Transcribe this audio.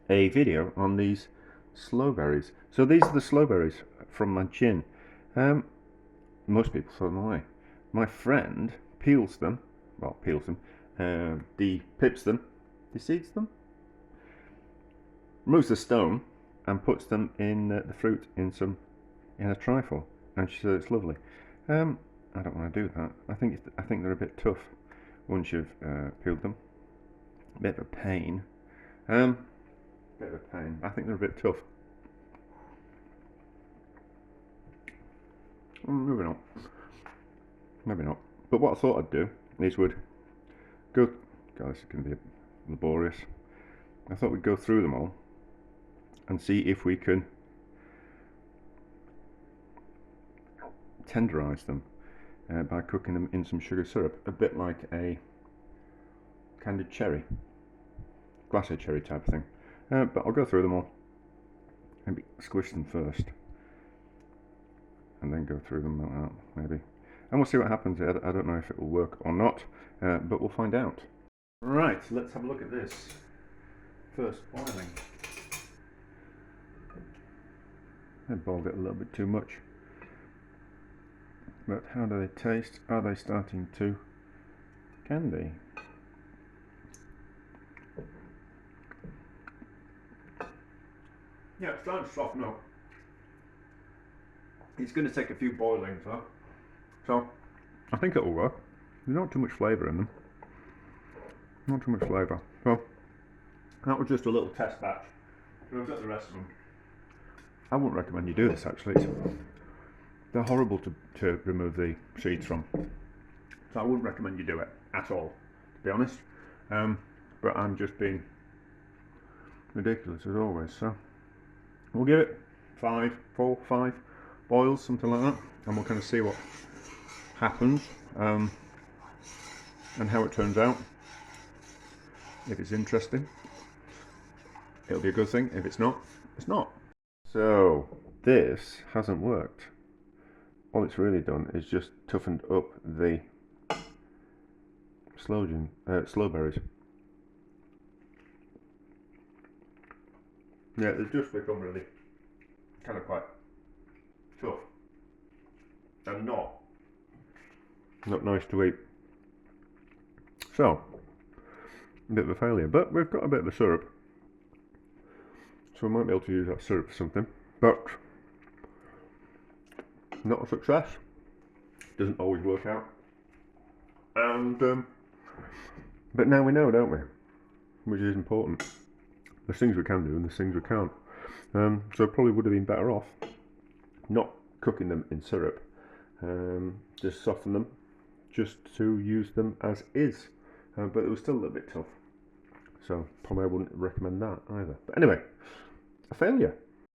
a video on these sloe berries. So these are the sloe berries from my gin. Most people throw them away. My friend peels them, de-pips them, de-seeds them, removes the stone, and puts them in the fruit in a trifle, and she said it's lovely. I don't want to do that. I think they're a bit tough once you've peeled them. A bit of a pain. I think they're a bit tough. Maybe not. Maybe not. But what I thought I'd do is would go. God, this is going to be laborious. I thought we'd go through them all and see if we can tenderize them by cooking them in some sugar syrup, a bit like a candied cherry, glacé cherry type of thing. But I'll go through them all, maybe squish them first, and then go through them like that, maybe. And we'll see what happens. I don't know if it will work or not, but we'll find out. Right, let's have a look at this. First boiling. I boiled it a little bit too much. But how do they taste? Are they starting to candy? Yeah, it's starting to soften up. It's going to take a few boilings though. So, I think it'll work. There's not too much flavour in them. Not too much flavour. So, that was just a little test batch. We've got the rest of them. I wouldn't recommend you do this actually. They're horrible to remove the seeds from. So I wouldn't recommend you do it at all, to be honest. But I'm just being ridiculous as always. So we'll give it 5 boils, something like that, and we'll kind of see what happens and how it turns out. If it's interesting, it'll be a good thing. If it's not, it's not. So this hasn't worked. All it's really done is just toughened up the sloe berries. Yeah, they've just become really kind of quite tough and not nice to eat. So, a bit of a failure, but we've got a bit of a syrup, so we might be able to use that syrup for something, but not a success. Doesn't always work out. And but now we know, don't we? Which is important. There's things we can do and there's things we can't. So probably would have been better off not cooking them in syrup. Just soften them, just to use them as is. But it was still a little bit tough. So probably I wouldn't recommend that either. But anyway, a failure.